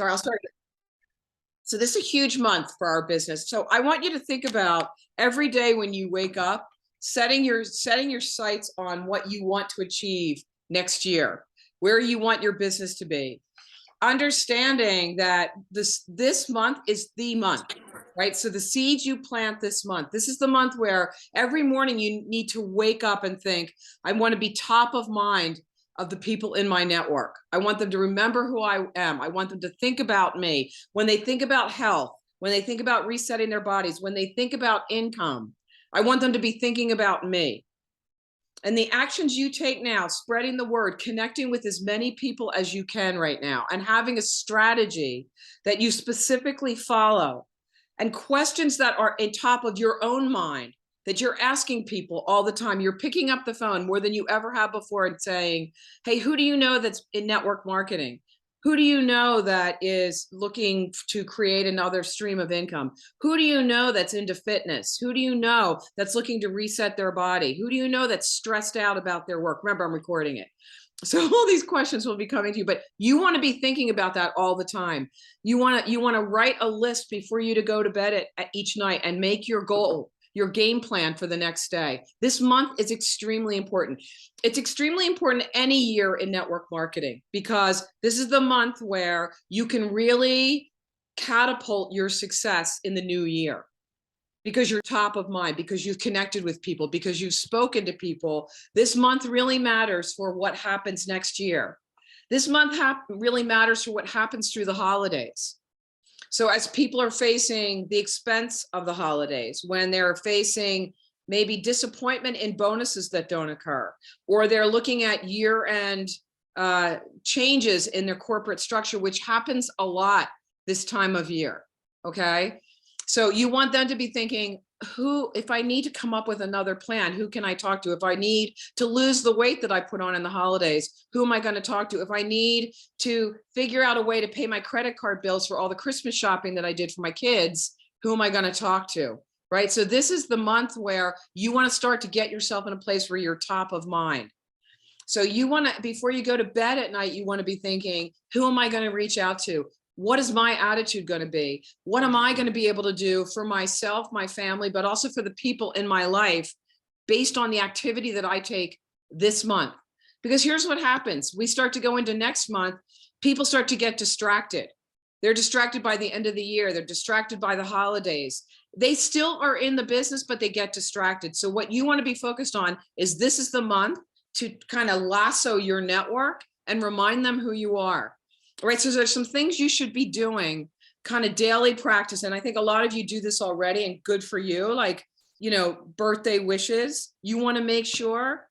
Sorry, I'll start. So this is a huge month for our business. So I want you to think about every day when you wake up, setting your sights on what you want to achieve next year, where you want your business to be. Understanding that this month is the month, right? So the seeds you plant this month, this is the month where every morning you need to wake up and think, I want to be top of mind of the people in my network. I want them to remember who I am. I want them to think about me. When they think about health, when they think about resetting their bodies, when they think about income, I want them to be thinking about me. And the actions you take now, spreading the word, connecting with as many people as you can right now, and having a strategy that you specifically follow, and questions that are in top of your own mind, that you're asking people all the time. You're picking up the phone more than you ever have before and saying, hey, who do you know that's in network marketing? Who do you know that is looking to create another stream of income? Who do you know that's into fitness? Who do you know that's looking to reset their body? Who do you know that's stressed out about their work? Remember, I'm recording it. So all these questions will be coming to you, but you want to be thinking about that all the time. You want to write a list before you to go to bed at each night and make your goal, your game plan for the next day. This month is extremely important. It's extremely important any year in network marketing, because this is the month where you can really catapult your success in the new year, because you're top of mind, because you've connected with people, because you've spoken to people. This month really matters for what happens next year. This month really matters for what happens through the holidays. So as people are facing the expense of the holidays, when they're facing maybe disappointment in bonuses that don't occur, or they're looking at year-end changes in their corporate structure, which happens a lot this time of year, okay? So you want them to be thinking, if I need to come up with another plan, who can I talk to? If I need to lose the weight that I put on in the holidays, who am I going to talk to? If I need to figure out a way to pay my credit card bills for all the Christmas shopping that I did for my kids, who am I going to talk to? Right? So this is the month where you want to start to get yourself in a place where you're top of mind. So you want to, before you go to bed at night, you want to be thinking, who am I going to reach out to? What is my attitude going to be? What am I going to be able to do for myself, my family, but also for the people in my life based on the activity that I take this month? Because here's what happens. We start to go into next month, people start to get distracted. They're distracted by the end of the year. They're distracted by the holidays. They still are in the business, but they get distracted. So what you want to be focused on is this is the month to kind of lasso your network and remind them who you are. All right, so there's some things you should be doing, kind of daily practice. And I think a lot of you do this already, and good for you. Like, birthday wishes. You want to make sure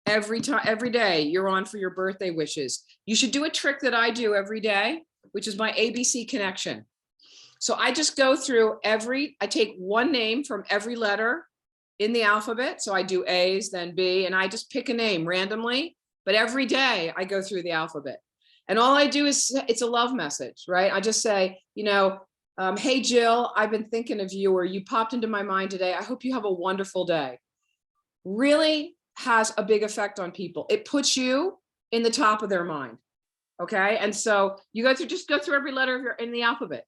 every day you're on for your birthday wishes. You should do a trick that I do every day, which is my ABC connection. So I just go through I take one name from every letter in the alphabet. So I do A's, then B, and I just pick a name randomly. But every day I go through the alphabet. And all I do is, it's a love message, right? I just say, hey, Jill, I've been thinking of you, or you popped into my mind today. I hope you have a wonderful day. Really has a big effect on people. It puts you in the top of their mind. Okay. And so you just go through every letter in the alphabet,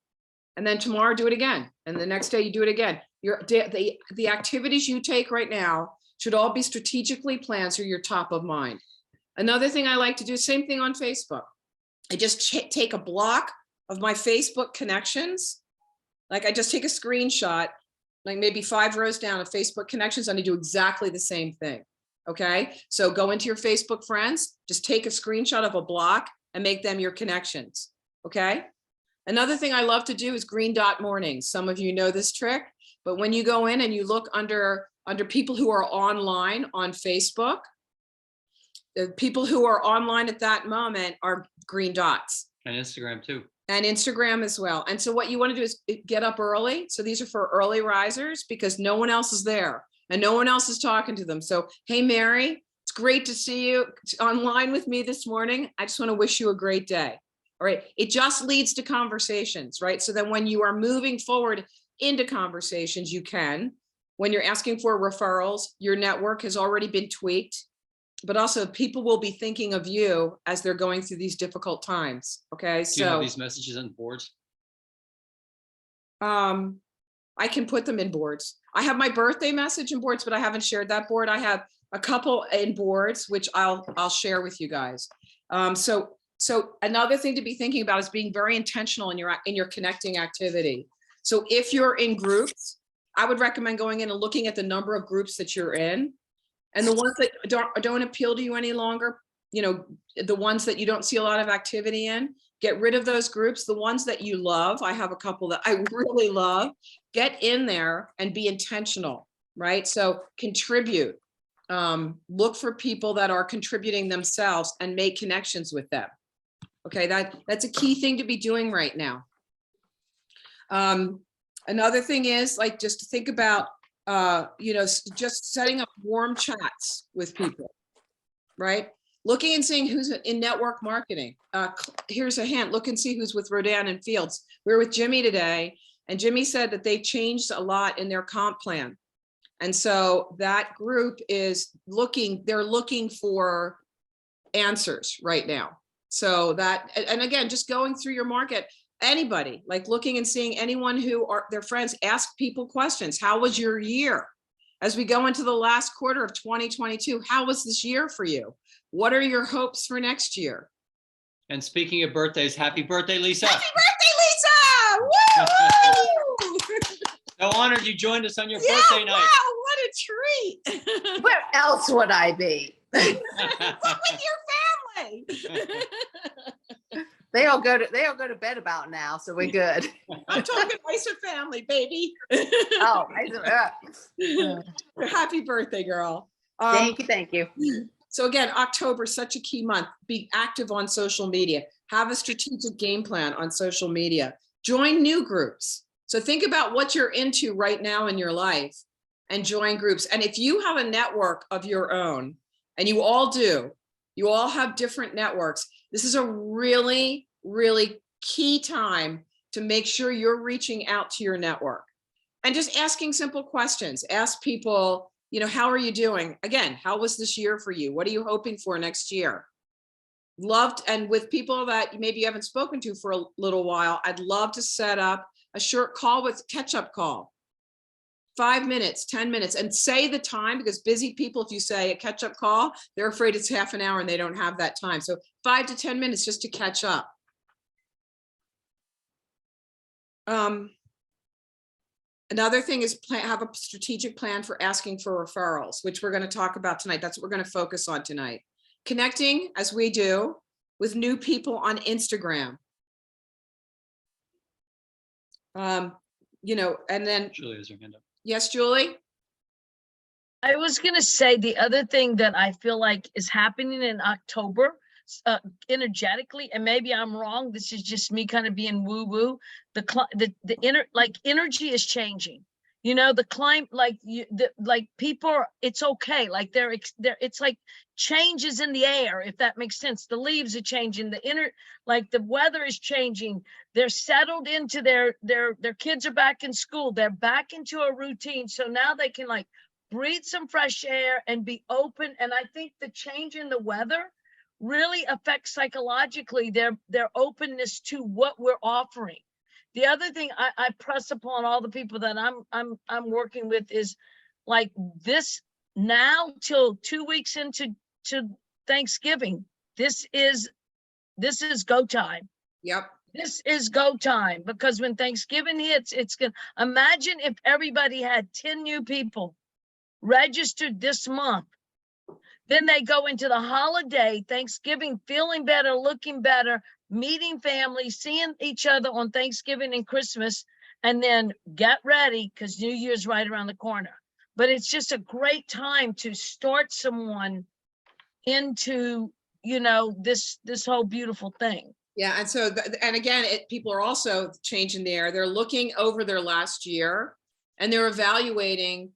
and then tomorrow do it again. And the next day you do it again. The activities you take right now should all be strategically planned so you're top of mind. Another thing I like to do, same thing on Facebook. I just take a block of my Facebook connections. Like I just take a screenshot, like maybe 5 rows down of Facebook connections, and I do exactly the same thing. Okay. So go into your Facebook friends, just take a screenshot of a block and make them your connections. Okay. Another thing I love to do is green dot mornings. Some of you know this trick, but when you go in and you look under people who are online on Facebook, the people who are online at that moment are green dots. And Instagram too. And Instagram as well. And so what you want to do is get up early. So these are for early risers, because no one else is there and no one else is talking to them. So, hey, Mary, it's great to see you online with me this morning. I just want to wish you a great day. All right. It just leads to conversations, right? So then when you are moving forward into conversations, you can, when you're asking for referrals, your network has already been tweaked. but also people will be thinking of you as they're going through these difficult times. Okay, Do you have so these messages on boards? I can put them in boards. I have my birthday message in boards, but I haven't shared that board. I have a couple in boards, which I'll share with you guys. So another thing to be thinking about is being very intentional in your connecting activity. So if you're in groups, I would recommend going in and looking at the number of groups that you're in, and the ones that don't appeal to you any longer, you know, the ones that you don't see a lot of activity in, get rid of those groups. The ones that you love, I have a couple that I really love, get in there and be intentional, right? So contribute, look for people that are contributing themselves and make connections with them. Okay, that's a key thing to be doing right now. Another thing is like, just to think about, you know, just setting up warm chats with people, right? Looking and seeing who's in network marketing. Here's a hint, look and see who's with Rodan and Fields. We were with Jimmy today, and Jimmy said that they changed a lot in their comp plan. And so that group is they're looking for answers right now. So that, and again, just going through your market, anybody, like looking and seeing anyone who are their friends, ask people questions. How was your year? As we go into the last quarter of 2022, how was this year for you? What are your hopes for next year? And speaking of birthdays, happy birthday, Lisa. Happy birthday, Lisa! Woo! So honored you joined us on your Yeah, birthday night. wow, what a treat. Where else would I be? With your family. They all go to bed about now, so we're good. I'm talking nicer family, baby. Oh, Happy birthday, girl. thank you. So again, October, such a key month. Be active on social media. Have a strategic game plan on social media. Join new groups. So think about what you're into right now in your life and join groups. And if you have a network of your own, and you all do, you all have different networks, this is a really, really key time to make sure you're reaching out to your network and just asking simple questions. Ask people, you know, how are you doing? Again, how was this year for you? What are you hoping for next year? Loved, and with people that maybe you haven't spoken to for a little while, I'd love to set up a short call with catch-up call. 5 minutes, 10 minutes, and say the time, because busy people, if you say a catch-up call, they're afraid it's half an hour and they don't have that time. So 5 to 10 minutes just to catch up. Another thing is have a strategic plan for asking for referrals, which we're going to talk about tonight. That's what we're going to focus on tonight. Connecting, as we do, with new people on Instagram. You know, and then Julie has her hand up. Yes, Julie. I was going to say the other thing that I feel like is happening in October, energetically, and maybe I'm wrong, this is just me kind of being woo woo. The inner, like, energy is changing. You know, the climate, like like people are, it's okay. Like it's like changes in the air, if that makes sense. The leaves are changing, like the weather is changing. They're settled into their kids are back in school. They're back into a routine. So now they can like breathe some fresh air and be open. And I think the change in the weather really affects psychologically their openness to what we're offering. The other thing I press upon all the people that I'm working with is like this now till 2 weeks into Thanksgiving. This is go time. Yep. This is go time, because when Thanksgiving hits, it's gonna, imagine if everybody had 10 new people registered this month. Then they go into the holiday, Thanksgiving, feeling better, looking better, meeting family, seeing each other on Thanksgiving and Christmas, and then get ready because New Year's right around the corner. But it's just a great time to start someone into, you know, this whole beautiful thing. Yeah, and so, and again, people are also changing they're looking over their last year and they're evaluating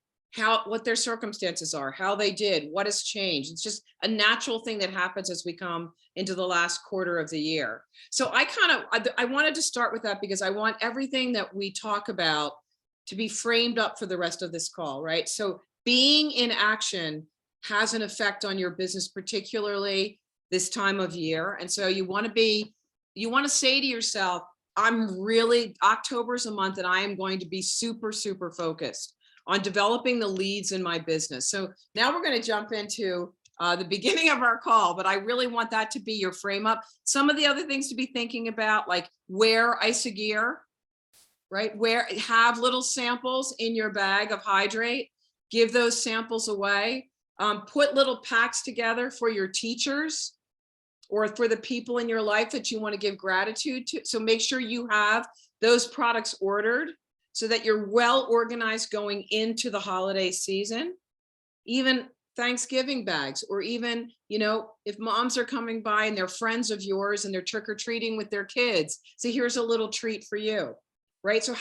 what their circumstances are, how they did, what has changed. It's just a natural thing that happens as we come into the last quarter of the year. So I wanted to start with that because I want everything that we talk about to be framed up for the rest of this call, right? So being in action has an effect on your business, particularly this time of year. And so you want to say to yourself, October is a month that I am going to be super, super focused on developing the leads in my business. So now we're going to jump into the beginning of our call, but I really want that to be your frame up. Some of the other things to be thinking about, like wear ISA gear, right? Have little samples in your bag of hydrate, give those samples away, put little packs together for your teachers or for the people in your life that you want to give gratitude to. So make sure you have those products ordered so that you're well organized going into the holiday season. Even Thanksgiving bags, or even, if moms are coming by and they're friends of yours and they're trick-or-treating with their kids, so here's a little treat for you, right? So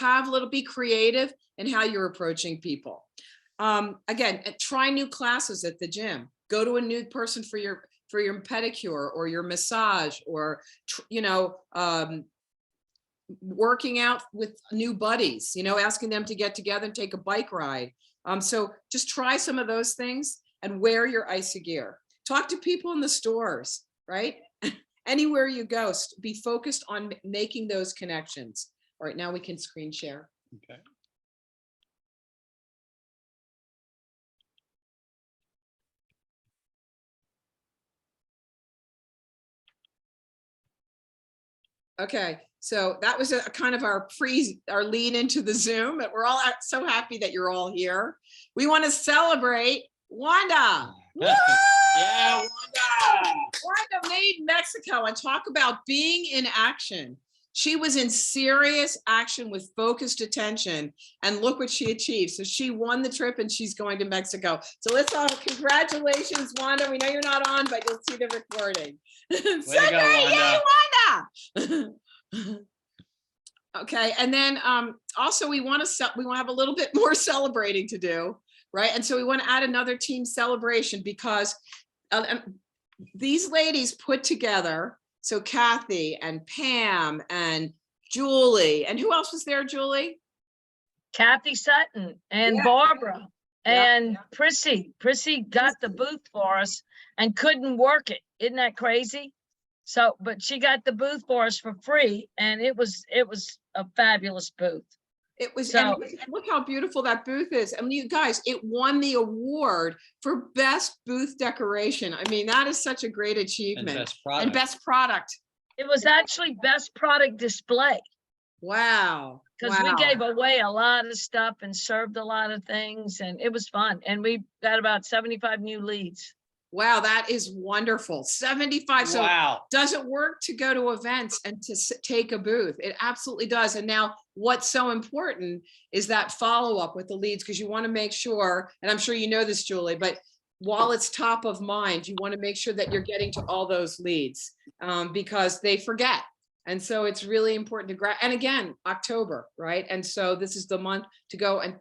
be creative in how you're approaching people. Again, try new classes at the gym. Go to a new person for your pedicure or your massage, or working out with new buddies, asking them to get together and take a bike ride. So just try some of those things and wear your ISA gear. Talk to people in the stores, right? Anywhere you go, be focused on making those connections. All right, now we can screen share. Okay. Okay, so that was a kind of our lead into the Zoom, but we're all so happy that you're all here. We want to celebrate Wanda. Yeah, Wanda. Wanda made Mexico, and talk about being in action. She was in serious action with focused attention, and look what she achieved. So she won the trip and she's going to Mexico. So let's all, congratulations, Wanda. We know you're not on, but you'll see the recording. Way to go, Wanda. Yay, Wanda. Okay, and then also we want to have a little bit more celebrating to do, right? And so we want to add another team celebration, because these ladies put together, so Kathy and Pam and Julie, and who else was there, Julie? Kathy Sutton and Yeah. Barbara and Yeah. Prissy. Prissy got the booth for us and couldn't work it. Isn't that crazy? So, but she got the booth for us for free, and it was a fabulous booth. It was, So- and look how beautiful that booth is. I mean, you guys, it won the award for best booth decoration. I mean, that is such a great And achievement. best product. And best product. It was actually best product display, Wow. because we gave away a lot of stuff and served a lot of things, and it was fun. And we got about 75 new leads. Wow, that is wonderful. 75. So Wow. does it work to go to events and to take a booth? It absolutely does. And now what's so important is that follow-up with the leads, because you want to make sure, and I'm sure you know this, Julie, but while it's top of mind, you want to make sure that you're getting to all those leads, because they forget. And so it's really important to grab, and again, October, right? And so this is the month to go and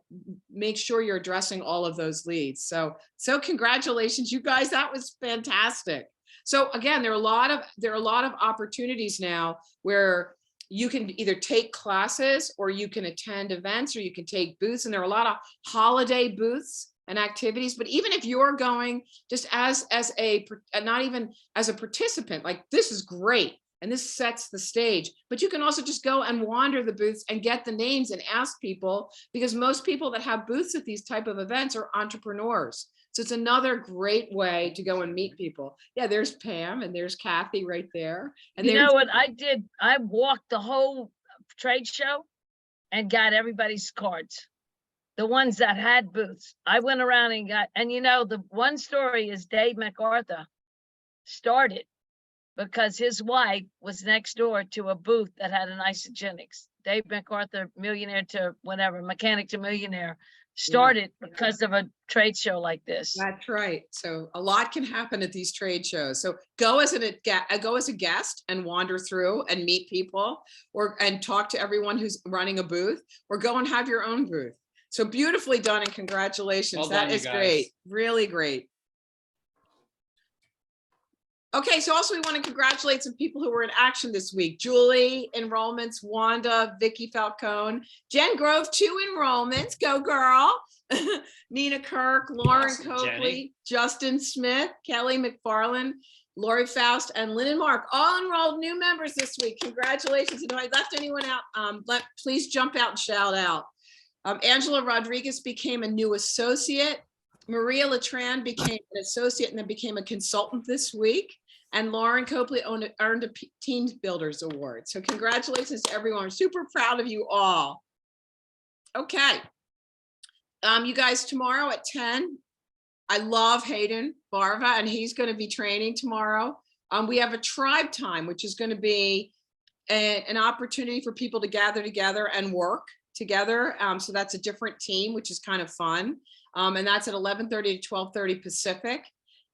make sure you're addressing all of those leads. So congratulations, you guys, that was fantastic. So again, there are a lot of opportunities now where you can either take classes, or you can attend events, or you can take booths, and there are a lot of holiday booths and activities. But even if you're going just as not even as a participant, like, this is great. And this sets the stage, but you can also just go and wander the booths and get the names and ask people, because most people that have booths at these type of events are entrepreneurs. So it's another great way to go and meet people. Yeah, there's Pam and there's Kathy right there. And You know what I did? I walked the whole trade show and got everybody's cards. The ones that had booths. I went around and got, and the one story is Dave MacArthur started because his wife was next door to a booth that had an Isogenics. Dave MacArthur, millionaire to whatever, mechanic to millionaire, started because of a trade show like this. That's right. So a lot can happen at these trade shows. So go as a guest and wander through and meet people, and talk to everyone who's running a booth, or go and have your own booth. So beautifully done, and congratulations. Well That done, you is guys. great. Really great. Okay, so also we want to congratulate some people who were in action this week. Julie, enrollments, Wanda, Vicky Falcone, Jen Grove, 2 enrollments, go girl. Nina Kirk, Lauren Awesome, Coakley, Jenny. Justin Smith, Kelly McFarland, Lori Faust, and Lynn and Mark, all enrolled new members this week. Congratulations. And if I left anyone out, please jump out and shout out. Angela Rodriguez became a new associate. Maria Latran became an associate and then became a consultant this week. And Lauren Copley earned a Team Builders Award. So congratulations to everyone. I'm super proud of you all. Okay. You guys, tomorrow at 10, I love Hayden Barva, and he's going to be training tomorrow. We have a tribe time, which is going to be an opportunity for people to gather together and work together. So that's a different team, which is kind of fun. And that's at 11:30 to 12:30 Pacific.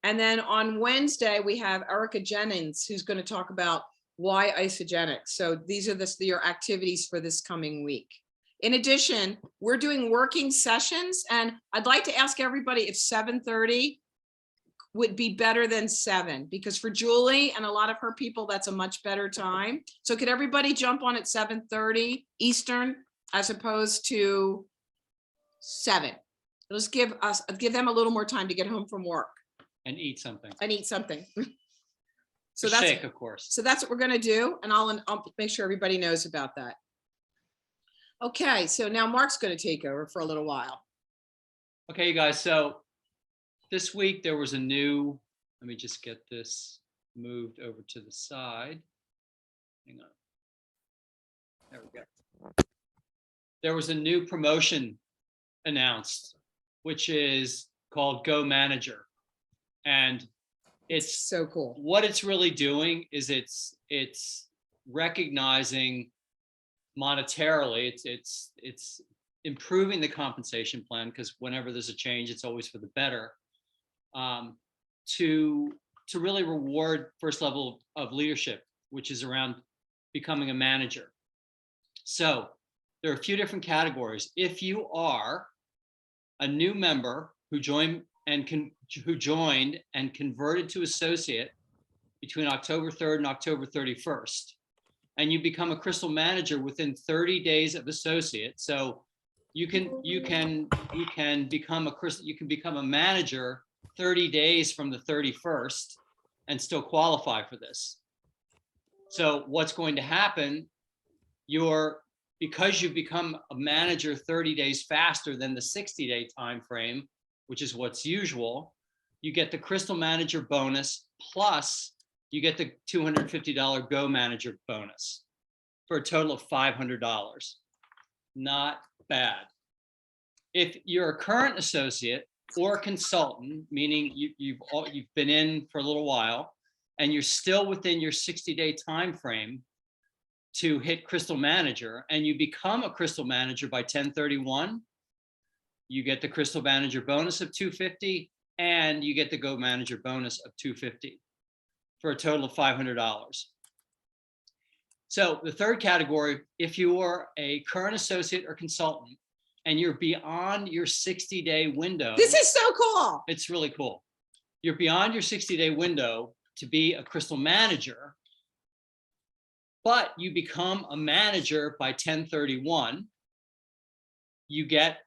And then on Wednesday, we have Erica Jennings, who's going to talk about why isogenics. So these are your activities for this coming week. In addition, we're doing working sessions, and I'd like to ask everybody if 7:30 would be better than 7, because for Julie and a lot of her people, that's a much better time. So could everybody jump on at 7:30 Eastern as opposed to 7? Let's give them a little more time to get home from work And eat something. So A that's shake, of course. So that's what we're going to do, and I'll make sure everybody knows about that. Okay, so now Mark's going to take over for a little while. Okay, you guys, so this week there was a new, let me just get this moved over to the side. Hang on. There we go. There was a new promotion announced, which is called Go Manager. And it's So cool. what it's really doing is it's recognizing monetarily, it's improving the compensation plan, because whenever there's a change, it's always for the better, to really reward first level of leadership, which is around becoming a manager. So there are a few different categories. If you are a new member who joined and converted to associate between October 3rd and October 31st, and you become a crystal manager within 30 days of associate. So you can become a manager 30 days from the 31st and still qualify for this. So what's going to happen, because you become a manager 30 days faster than the 60-day time frame, which is what's usual, you get the crystal manager bonus, plus you get the $250 Go Manager bonus for a total of $500. Not bad. If you're a current associate or consultant, meaning you've been in for a little while and you're still within your 60-day time frame to hit crystal manager, and you become a crystal manager by 10/31, you get the crystal manager bonus of $250, and you get the Go Manager bonus of $250 for a total of $500. So the third category, if you are a current associate or consultant and you're beyond your 60-day window. This is so cool. It's really cool. You're beyond your 60-day window to be a crystal manager, but you become a manager by 10/31, you get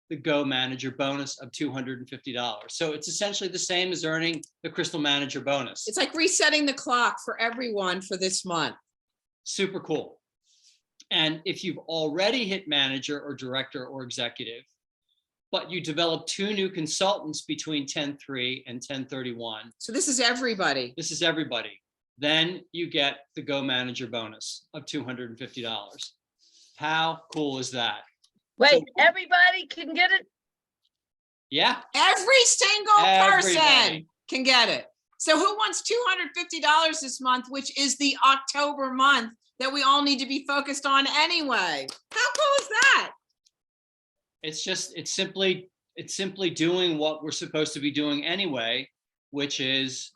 the Go Manager bonus of $250. So it's essentially the same as earning the crystal manager bonus. It's like resetting the clock for everyone for this month. Super cool. And if you've already hit manager or director or executive, but you develop 2 new consultants between 10/3 and 10/31. So this is everybody. This is everybody. Then you get the Go Manager bonus of $250. How cool is that? Wait, everybody can get it? Yeah. Every single person Everybody. can get it. So who wants $250 this month, which is the October month that we all need to be focused on anyway? How cool is that? It's simply doing what we're supposed to be doing anyway, which is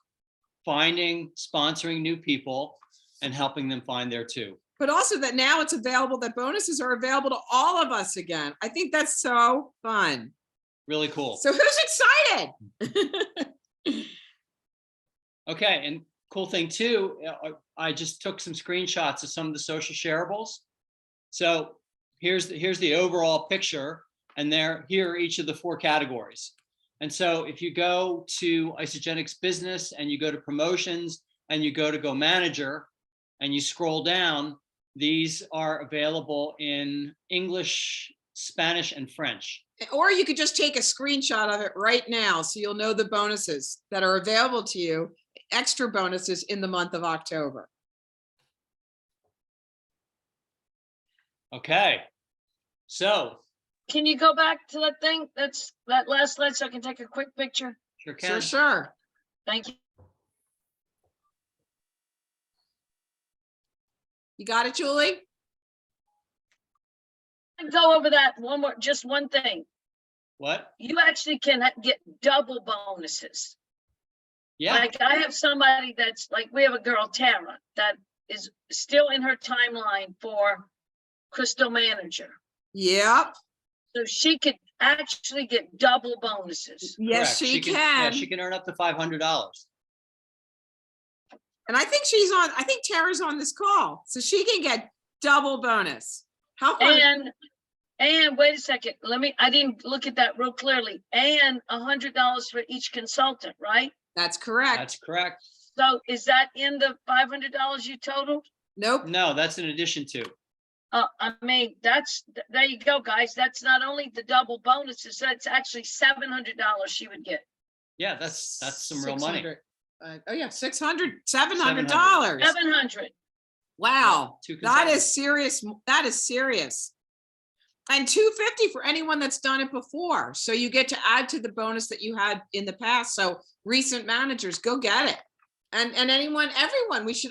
finding, sponsoring new people and helping them find their too. But also that now it's available, that bonuses are available to all of us again. I think that's so fun. Really cool. So who's excited? Okay, and cool thing too, I just took some screenshots of some of the social shareables. So here's the overall picture, and here are each of the 4 categories. And so if you go to Isagenix Business and you go to promotions and you go to Go Manager and you scroll down, these are available in English, Spanish, and French. Or you could just take a screenshot of it right now, so you'll know the bonuses that are available to you, extra bonuses in the month of October. Okay, so Can you go back to that thing? That last slide so I can take a quick picture? sure can. Sure, sure. Thank you. You got it, Julie? Go over that one more, just one thing. What? You actually can get double bonuses. Yeah, Like I have somebody that's like, we have a girl, Tara, that is still in her timeline for Crystal Manager. Yep. So she could actually get double bonuses. Yes, correct. she Yeah, can. she can earn up to $500. And I think I think Tara's on this call, so she can get double bonus. How fun? And wait a second, I didn't look at that real clearly. And $100 for each consultant, right? That's correct. That's correct. So is that in the $500 you totaled? Nope. No, that's in addition to. I mean, there you go, guys. That's not only the double bonuses, that's actually $700 she would get. Yeah, that's some real money. 600. Oh yeah, $700. 700. 700. Wow, Two that consultants. is serious. That is serious. And $250 for anyone that's done it before. So you get to add to the bonus that you had in the past. So recent managers, go get it. And everyone,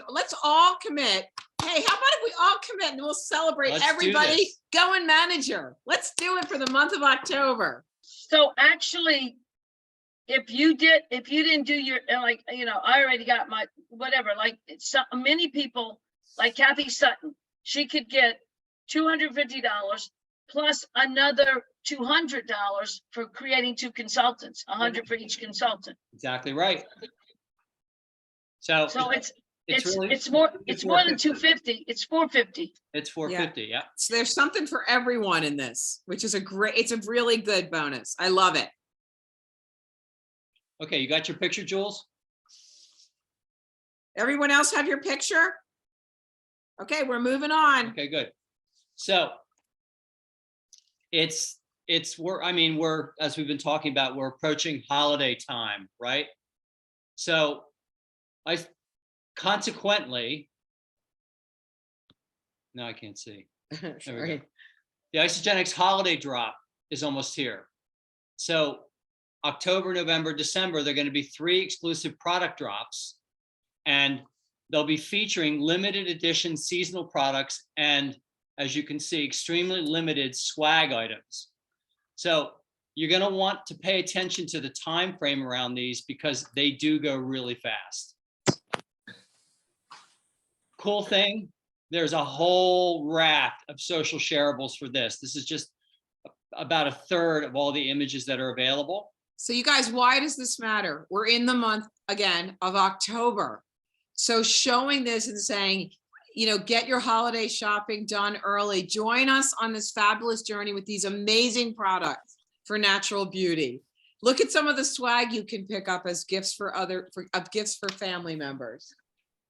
let's all commit. Hey, how about if we all commit and we'll celebrate Let's do everybody this. going manager. Let's do it for the month of October. So actually, if you didn't do your, like, I already got my, whatever, like many people, like Kathy Sutton, she could get $250 plus another $200 for creating 2 consultants, 100 for each consultant. Exactly right. So It's more than 250, it's 450. it's 450. Yeah. So there's something for everyone in this, which is it's a really good bonus. I love it. Okay, you got your picture, Jules? Everyone else have your picture? Okay, we're moving on. Okay, good. So we're as we've been talking about, we're approaching holiday time, right? So consequently, no, I can't see. There we Sorry. go. The Isagenix holiday drop is almost here. So October, November, December, there are going to be 3 exclusive product drops, and they'll be featuring limited edition seasonal products and, as you can see, extremely limited swag items. So you're going to want to pay attention to the time frame around these because they do go really fast. Cool thing, there's a whole raft of social shareables for this. This is just about a third of all the images that are available. So you guys, why does this matter? We're in the month again of October. So showing this and saying, get your holiday shopping done early. Join us on this fabulous journey with these amazing products for natural beauty. Look at some of the swag you can pick up as gifts for gifts for family members.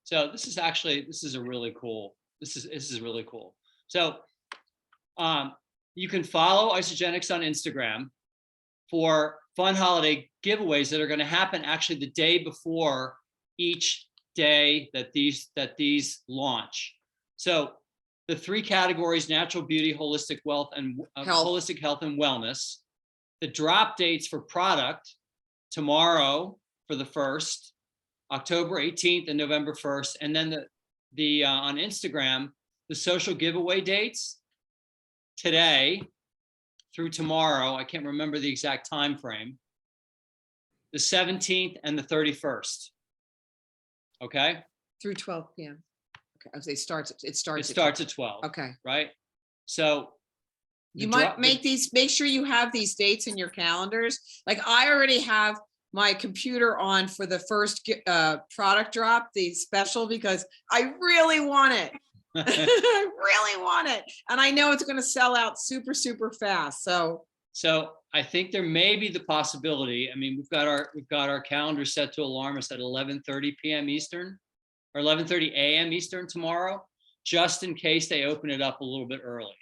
So this is really cool. This is really cool. So you can follow Isagenix on Instagram for fun holiday giveaways that are going to happen actually the day before each day that these launch. So the 3 categories: natural beauty, holistic wealth, and holistic health and wellness. The drop dates for product: tomorrow for the 1st, October 18th, and November 1st. And then the on Instagram, the social giveaway dates: today through tomorrow. I can't remember the exact time frame. The 17th and the 31st. Okay. Through 12 p.m. Okay, it starts At 12. Okay. Right. So You might make sure you have these dates in your calendars. Like I already have my computer on for the first product drop, the special, because I really want it. I really want it. And I know it's going to sell out super, super fast. So I think there may be the possibility. I mean, we've got our calendar set to alarm us at 11:30 p.m. Eastern or 11:30 a.m. Eastern tomorrow, just in case they open it up a little bit early.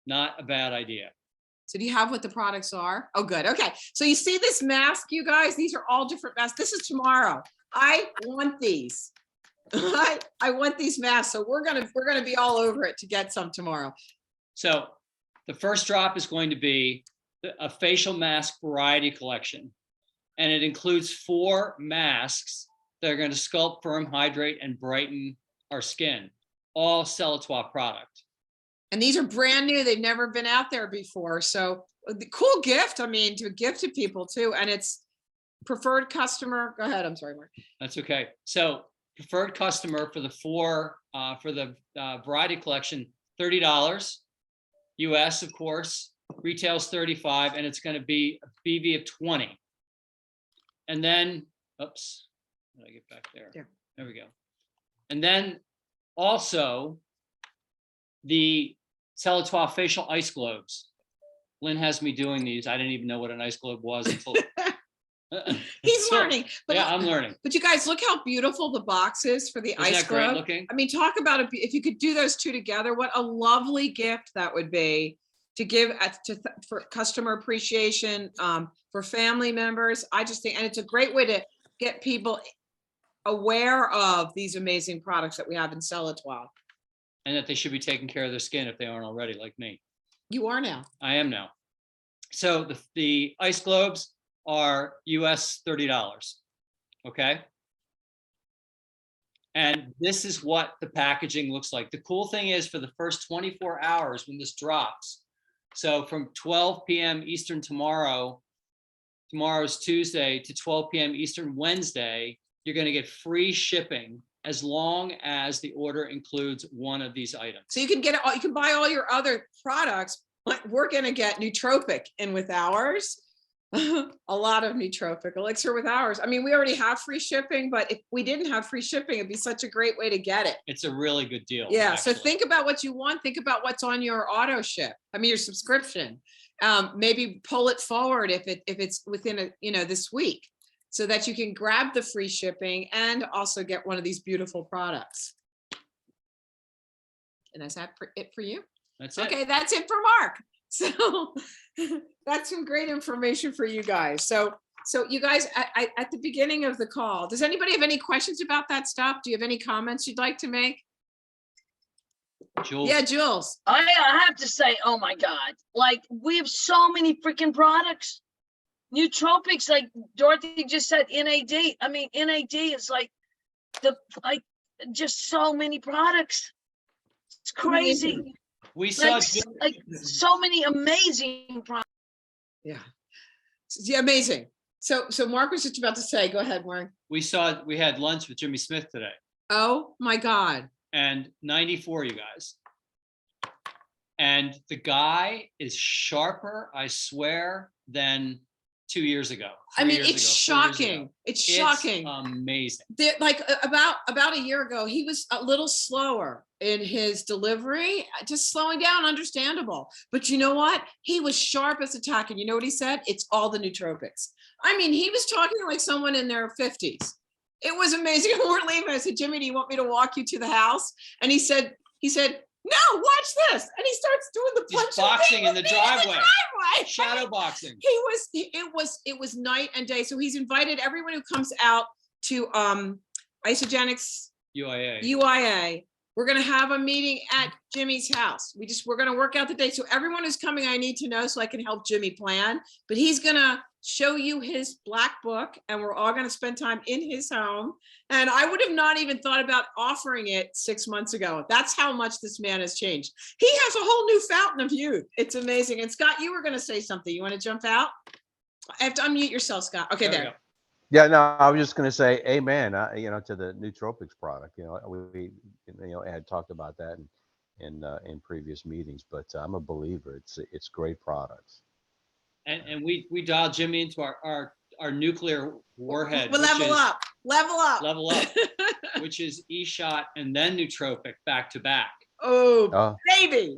Not a bad idea. do you have what the products are? Oh, good. Okay. So you see this mask, you guys? These are all different masks. This is tomorrow. I want these. I want these masks. So we're gonna be all over it to get some tomorrow. So the first drop is going to be a facial mask variety collection. And it includes 4 masks that are going to sculpt, firm, hydrate, and brighten our skin. All Celatoi product. And these are brand new. They've never been out there before. So the cool gift, I mean, to give to people too. And it's preferred customer. Go ahead. I'm sorry, Mark. That's okay. So preferred customer for the 4, for the variety collection, $30 US, of course, retails 35, and it's going to be a BV of 20. And then, oops, how did I get back there? Yeah. There we go. And then also the Celatoi facial ice globes. Lynn has me doing these. I didn't even know what an ice globe was until He's So, learning. But yeah, I'm learning. But you guys, look how beautiful the box is for the Isn't ice that great globe. looking? I mean, talk about it. If you could do those two together, what a lovely gift that would be to give for customer appreciation, for family members. I just think, and it's a great way to get people aware of these amazing products that we have in Celatoi. And that they should be taking care of their skin if they aren't already, like me. You are now. I am now. So the ice globes are US $30. Okay. And this is what the packaging looks like. The cool thing is, for the first 24 hours when this drops, so from 12 p.m. Eastern tomorrow's Tuesday, to 12 p.m. Eastern Wednesday, you're going to get free shipping as long as the order includes one of these items. So you can get it all, you can buy all your other products, but we're going to get nootropic in with ours. A lot of nootropic elixir with ours. I mean, we already have free shipping, but if we didn't have free shipping, it'd be such a great way to get it. It's a really good deal. Yeah. actually. So think about what you want. Think about what's on your auto ship. I mean, your subscription. Maybe pull it forward if it's within this week, so that you can grab the free shipping and also get one of these beautiful products. And is that it for you? That's it. Okay, that's it for Mark. So that's some great information for you guys. So you guys, at the beginning of the call, does anybody have any questions about that stuff? Do you have any comments you'd like to make? Jules. Yeah, Jules. I have to say, oh my God, like we have so many freaking products. Nootropics, like Dorothy just said, NAD. I mean, NAD is like just so many products. It's crazy. We saw Like so many amazing products. Yeah. Yeah, amazing. So Mark was just about to say, go ahead, Mark. we had lunch with Jimmy Smith today, Oh my God. and 94, you guys. And the guy is sharper, I swear, than 2 years ago. I 3 mean, years it's ago, 4 years shocking. ago. It's shocking. Amazing. Like about a year ago, he was a little slower in his delivery, just slowing down, understandable. But you know what? He was sharp as a tack. And you know what he said? It's all the nootropics. I mean, he was talking like someone in their 50s. It was amazing. We're leaving. I said, Jimmy, do you want me to walk you to the house? And he said, no, watch this. And he starts doing the punch. He's boxing in the driveway. Shadow It boxing. was night and day. So he's invited everyone who comes out to Isogenics UIA. We're going to have a meeting at Jimmy's house. We're going to work out the date. So everyone who's coming, I need to know so I can help Jimmy plan. But he's going to show you his black book, and we're all going to spend time in his home. And I would have not even thought about offering it 6 months ago. That's how much this man has changed. He has a whole new fountain of youth. It's amazing. And Scott, you were going to say something. You want to jump out? I have to unmute yourself, Scott. Okay, there. Yeah, no, I was just going to say amen, to the nootropics product. We had talked about that in previous meetings, but I'm a believer. It's great products. And we dialed Jimmy into our our nuclear warhead, Well, which level is up, level up. level up, which is E-shot and then nootropic back to back. Oh, Oh, baby.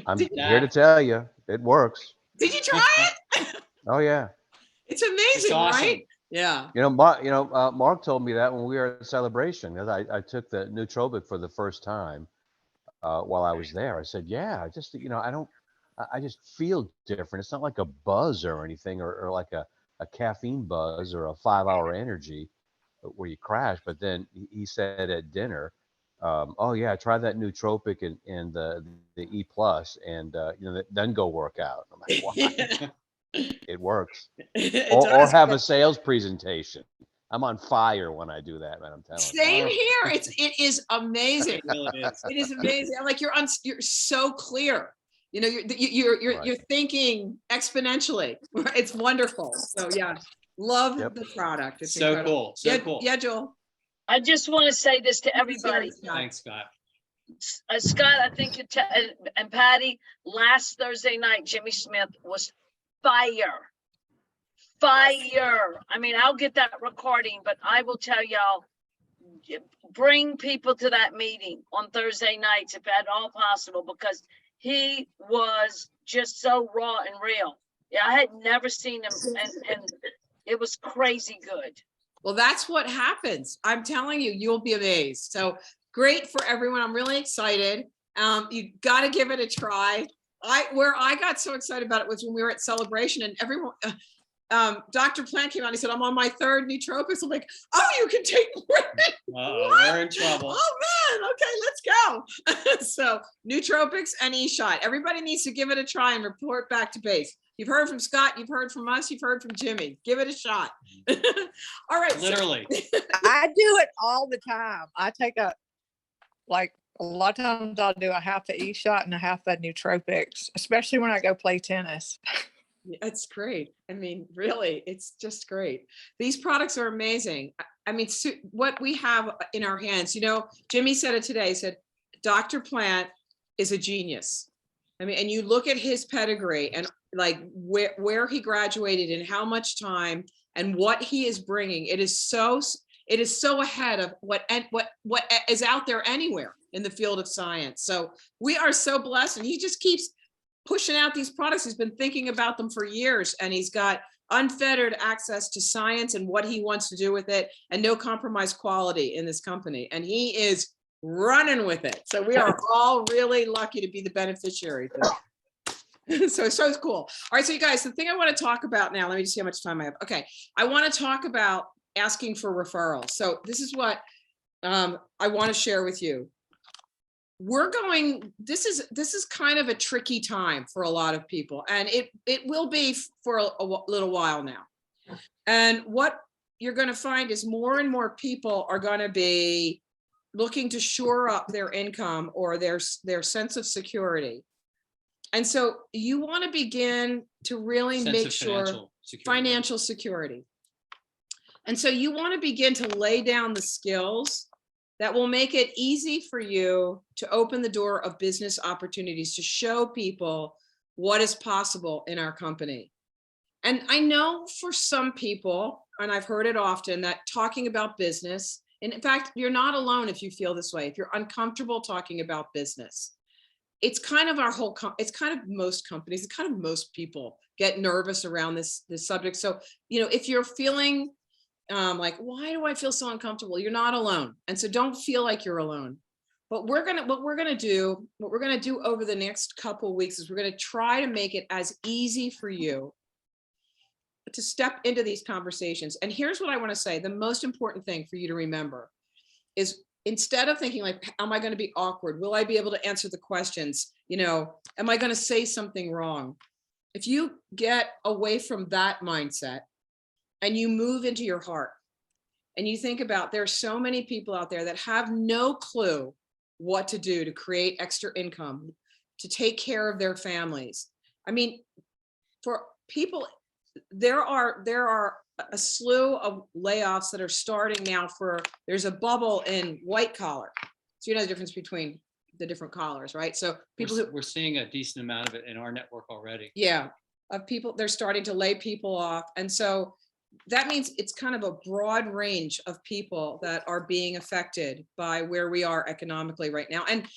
I'm Did, here to tell you, it works. did you try it? Oh yeah. It's It's amazing, awesome. right? Yeah. Mark told me that when we were at Celebration, because I took the nootropic for the first time while I was there. I said, yeah, I just, I just feel different. It's not like a buzz or anything, or like a caffeine buzz or a 5-hour energy where you crash. But then he said at dinner, oh yeah, try that nootropic and the E plus, and then go work out. I'm like, why? It works. It Or does. have a sales presentation. I'm on fire when I do that, man. I'm telling you. Same Oh. here. It is amazing. It really is. It is amazing. I'm like, you're so clear. Right. You're thinking exponentially. It's wonderful. So yeah, love Yep. the product. It's So incredible. cool. So Yeah, cool. yeah, Joel. I just want to say this to everybody. Thanks, Scott. Scott, I think, and Patty, last Thursday night, Jimmy Smith was fire. Fire. I mean, I'll get that recording, but I will tell y'all, bring people to that meeting on Thursday nights if at all possible, because he was just so raw and real. Yeah, I had never seen him, and it was crazy good. Well, that's what happens. I'm telling you, you'll be amazed. So great for everyone. I'm really excited. You got to give it a try. Where I got so excited about it was when we were at Celebration, and everyone, Dr. Plant came out. He said, "I'm on my 3rd nootropics." I'm like, "Oh, you can take more." We're in trouble. Oh man, okay, let's go. So nootropics and E-shot. Everybody needs to give it a try and report back to base. You've heard from Scott, you've heard from us, you've heard from Jimmy. Give it a shot. All right. Literally. I do it all the time. I take a lot of times I'll do a half the E-shot and a half the nootropics, especially when I go play tennis. It's great. I mean, really, it's just great. These products are amazing. I mean, what we have in our hands, Jimmy said it today, he said, Dr. Plant is a genius. I mean, and you look at his pedigree and like where he graduated and how much time and what he is bringing. It is so ahead of what is out there anywhere in the field of science. So we are so blessed, and he just keeps pushing out these products. He's been thinking about them for years, and he's got unfettered access to science and what he wants to do with it, and no compromise quality in this company. And he is running with it. So we are all really lucky to be the beneficiary. So it's cool. All right, so you guys, the thing I want to talk about now, let me just see how much time I have. Okay, I want to talk about asking for referrals. So this is what I want to share with you. This is kind of a tricky time for a lot of people, and it will be for a little while now. And what you're going to find is more and more people are going to be looking to shore up their income or their sense of security. And so you want to begin to really make sure financial security. And so you want to begin to lay down the skills that will make it easy for you to open the door of business opportunities, to show people what is possible in our company. And I know for some people, and I've heard it often, that talking about business, and in fact, you're not alone if you feel this way, if you're uncomfortable talking about business. It's kind of it's kind of most companies, it's kind of most people get nervous around this subject. So, if you're feeling like, why do I feel so uncomfortable? You're not alone. And so don't feel like you're alone. But what we're going to do over the next couple of weeks is we're going to try to make it as easy for you to step into these conversations. And here's what I want to say. The most important thing for you to remember is, instead of thinking like, am I going to be awkward? Will I be able to answer the questions? Am I going to say something wrong? If you get away from that mindset and you move into your heart and you think about, there's so many people out there that have no clue what to do to create extra income, to take care of their families. I mean, for people, there are a slew of layoffs that are starting now. There's a bubble in white collar. So you know the difference between the different collars, right? So We're seeing a decent amount of it in our network already. Yeah, of people, they're starting to lay people off. And so that means it's kind of a broad range of people that are being affected by where we are economically right now. And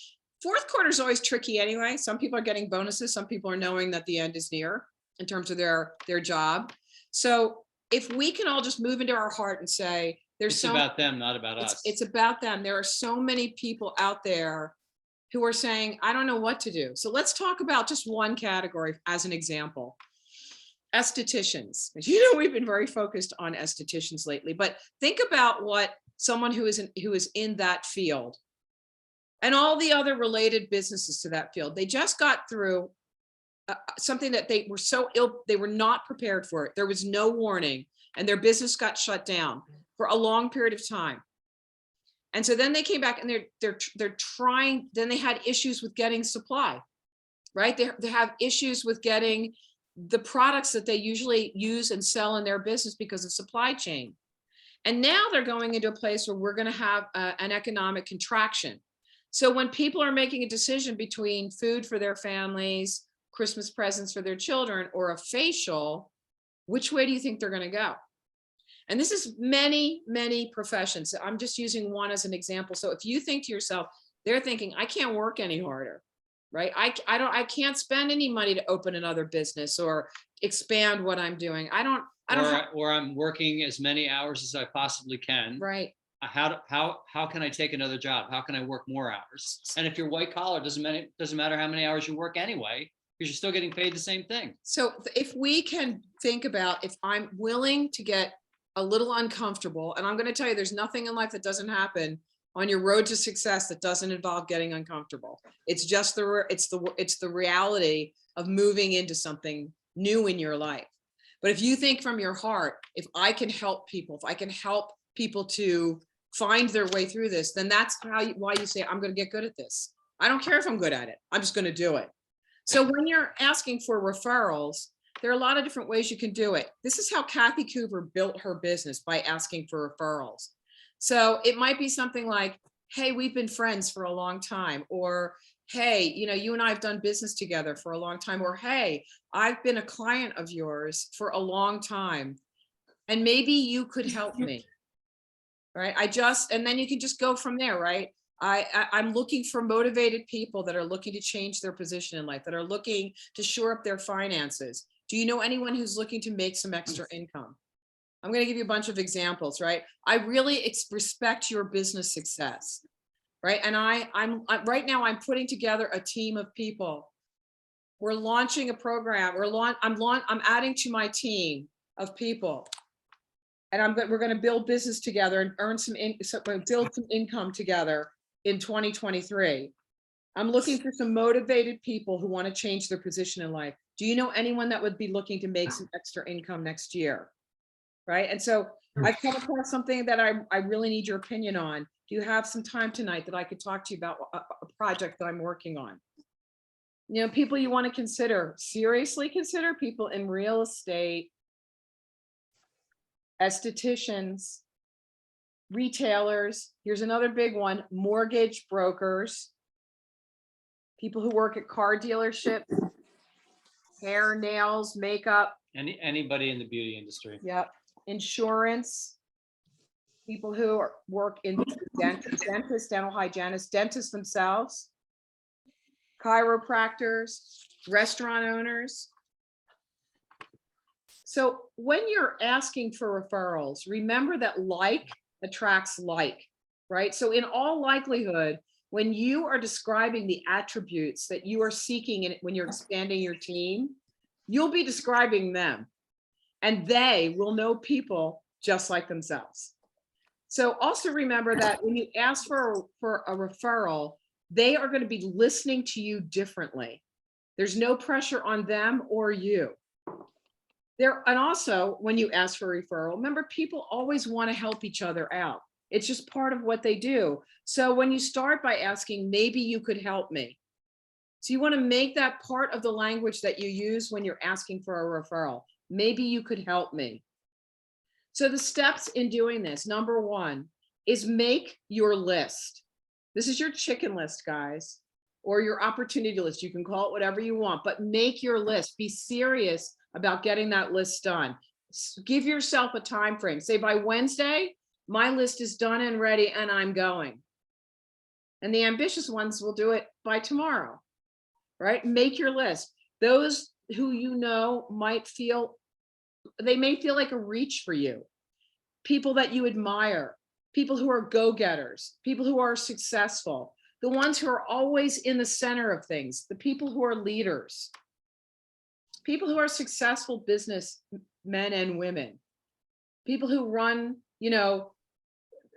fourth quarter is always tricky anyway. Some people are getting bonuses. Some people are knowing that the end is near in terms of their job. So if we can all just move into our heart and say, there's It's so about them, not about us. it's about them. There are so many people out there who are saying, I don't know what to do. So let's talk about just one category as an example. Estheticians. As you know, we've been very focused on estheticians lately, but think about what someone who is in that field and all the other related businesses to that field. They just got through something that they were so ill, they were not prepared for it. There was no warning and their business got shut down for a long period of time. And so then they came back and they're trying, then they had issues with getting supply, right? They have issues with getting the products that they usually use and sell in their business because of supply chain. And now they're going into a place where we're going to have an economic contraction. So when people are making a decision between food for their families, Christmas presents for their children, or a facial, which way do you think they're going to go? And this is many, many professions. I'm just using one as an example. So if you think to yourself, they're thinking, I can't work any harder, right? I can't spend any money to open another business or expand what I'm doing. I don't or I'm working as many hours as I possibly can. right. How can I take another job? How can I work more hours? And if you're white collar, doesn't matter how many hours you work anyway, because you're still getting paid the same thing. So if we can think about, if I'm willing to get a little uncomfortable, and I'm going to tell you, there's nothing in life that doesn't happen on your road to success that doesn't involve getting uncomfortable. It's just the reality of moving into something new in your life. But if you think from your heart, if I can help people, if I can help people to find their way through this, then that's why you say, I'm going to get good at this. I don't care if I'm good at it. I'm just going to do it. So when you're asking for referrals, there are a lot of different ways you can do it. This is how Kathy Cooper built her business, by asking for referrals. So it might be something like, hey, we've been friends for a long time, or hey, you and I have done business together for a long time, or hey, I've been a client of yours for a long time, and maybe you could help me, right? And then you can just go from there, right? I'm looking for motivated people that are looking to change their position in life, that are looking to shore up their finances. Do you know anyone who's looking to make some extra income? I'm going to give you a bunch of examples, right? I really respect your business success, right? And I'm right now, I'm putting together a team of people. We're launching a program. I'm adding to my team of people, and we're going to build business together and build some income together in 2023. I'm looking for some motivated people who want to change their position in life. Do you know anyone that would be looking to make some extra income next year? Right. And so I've come across something that I really need your opinion on. Do you have some time tonight that I could talk to you about a project that I'm working on? People you want to consider, seriously consider, people in real estate, estheticians, retailers. Here's another big one: mortgage brokers, people who work at car dealerships, hair, nails, makeup. Anybody in the beauty industry. Yep. Insurance, people who work in dentists, dental hygienists, dentists themselves, chiropractors, restaurant owners. So when you're asking for referrals, remember that like attracts like, right? So in all likelihood, when you are describing the attributes that you are seeking when you're expanding your team, you'll be describing them, and they will know people just like themselves. So also remember that when you ask for a referral, they are going to be listening to you differently. There's no pressure on them or you. And also, when you ask for a referral, remember, people always want to help each other out. It's just part of what they do. So when you start by asking, maybe you could help me. So you want to make that part of the language that you use when you're asking for a referral. Maybe you could help me. So the steps in doing this, number one, is make your list. This is your chicken list, guys, or your opportunity list. You can call it whatever you want, but make your list. Be serious about getting that list done. give yourself a time frame. Say by Wednesday, my list is done and ready and I'm going. And the ambitious ones will do it by tomorrow, right? Make your list. Those who you know they may feel like a reach for you. People that you admire, people who are go-getters, people who are successful, the ones who are always in the center of things, the people who are leaders, people who are successful business men and women, people who run,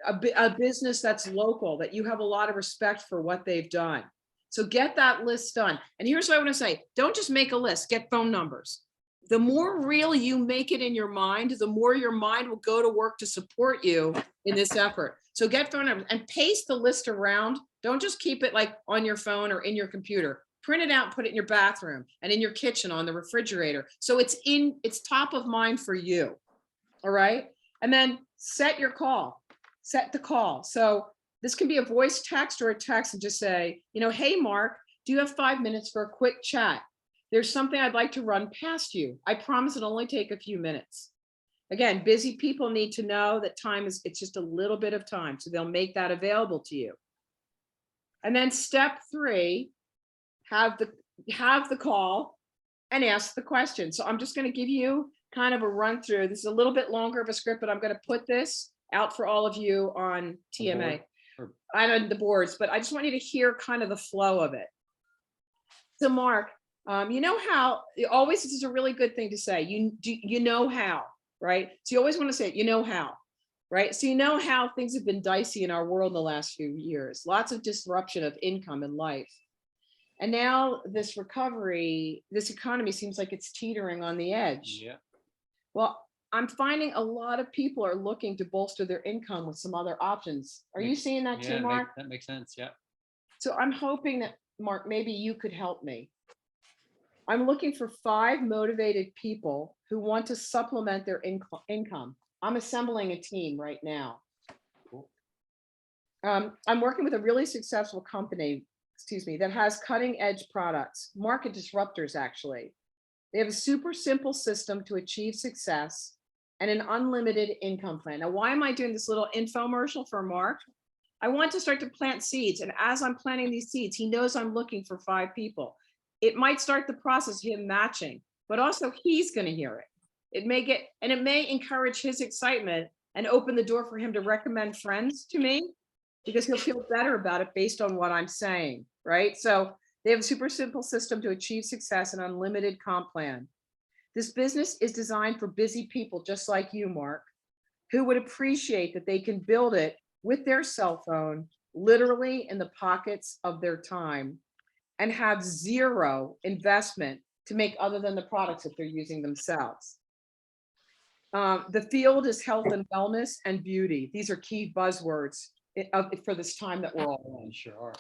a business that's local, that you have a lot of respect for what they've done. So get that list done. And here's what I want to say. Don't just make a list, get phone numbers. The more real you make it in your mind, the more your mind will go to work to support you in this effort. So get phone numbers and paste the list around. Don't just keep it like on your phone or in your computer. Print it out, put it in your bathroom and in your kitchen on the refrigerator. So it's top of mind for you. All right. And then set the call. So this can be a voice text or a text and just say, hey, Mark, do you have 5 minutes for a quick chat? There's something I'd like to run past you. I promise it'll only take a few minutes. Again, busy people need to know that it's just a little bit of time. So they'll make that available to you. And then step 3, have the call and ask the question. So I'm just going to give you kind of a run through. This is a little bit longer of a script, but I'm going to put this out for all of you on TMA. I don't the boards, but I just want you to hear kind of the flow of it. So Mark, you know how always this is a really good thing to say. You know how, right? So you always want to say, how, right? So you know how things have been dicey in our world in the last few years. Lots of disruption of income and life. And now this economy seems like it's teetering on the edge. Yeah. Well, I'm finding a lot of people are looking to bolster their income with some other options. Are you seeing that too, Mark? That makes sense. Yeah. So I'm hoping that, Mark, maybe you could help me. I'm looking for 5 motivated people who want to supplement their income. I'm assembling a team right now. Cool. I'm working with a really successful company, that has cutting edge products, market disruptors, actually. They have a super simple system to achieve success and an unlimited income plan. Now, why am I doing this little infomercial for Mark? I want to start to plant seeds. And as I'm planting these seeds, he knows I'm looking for 5 people. It might start the process of him matching, but also he's going to hear it. It may encourage his excitement and open the door for him to recommend friends to me because he'll feel better about it based on what I'm saying, right? So they have a super simple system to achieve success and unlimited comp plan. This business is designed for busy people just like you, Mark, who would appreciate that they can build it with their cell phone, literally in the pockets of their time, and have zero investment to make other than the products that they're using themselves. The field is health and wellness and beauty. These are key buzzwords for this time that we're all in. Sure are.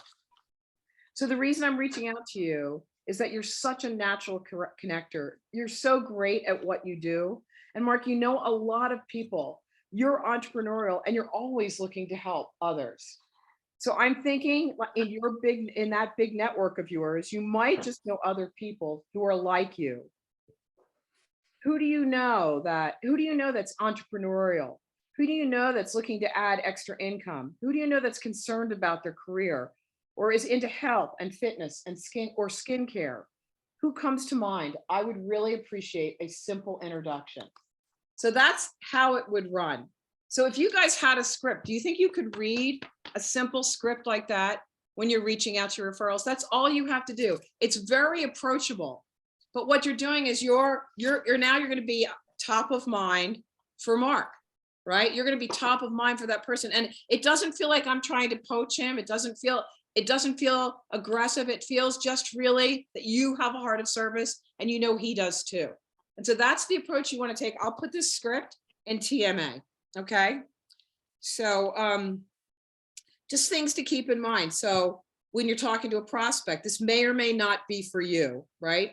So the reason I'm reaching out to you is that you're such a natural connector. You're so great at what you do. And Mark, you know a lot of people. You're entrepreneurial and you're always looking to help others. So I'm thinking in that big network of yours, you might just know other people who are like you. Who do you know that's entrepreneurial? Who do you know that's looking to add extra income? Who do you know that's concerned about their career or is into health and fitness and skincare? Who comes to mind? I would really appreciate a simple introduction. So that's how it would run. So if you guys had a script, do you think you could read a simple script like that when you're reaching out to referrals? That's all you have to do. It's very approachable. But what you're doing is you're going to be top of mind for Mark, right? You're going to be top of mind for that person. And it doesn't feel like I'm trying to poach him. It doesn't feel aggressive. It feels just really that you have a heart of service and he does too. And so that's the approach you want to take. I'll put this script in TMA. Okay. So just things to keep in mind. So when you're talking to a prospect, this may or may not be for you, right?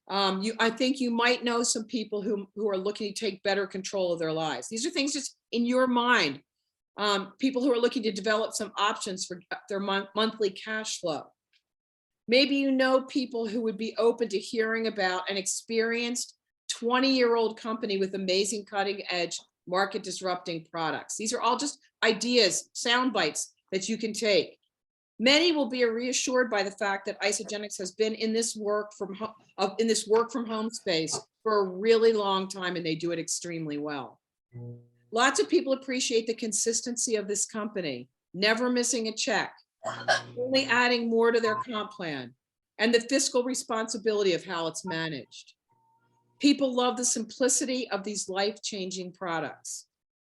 I think you might know some people who are looking to take better control of their lives. These are things just in your mind. People who are looking to develop some options for their monthly cash flow. Maybe people who would be open to hearing about an experienced 20-year-old company with amazing cutting edge market disrupting products. These are all just ideas, sound bites that you can take. Many will be reassured by the fact that Isogenics has been in this work from home space for a really long time, and they do it extremely well. Lots of people appreciate the consistency of this company, never missing a check, only adding more to their comp plan, and the fiscal responsibility of how it's managed. People love the simplicity of these life-changing products.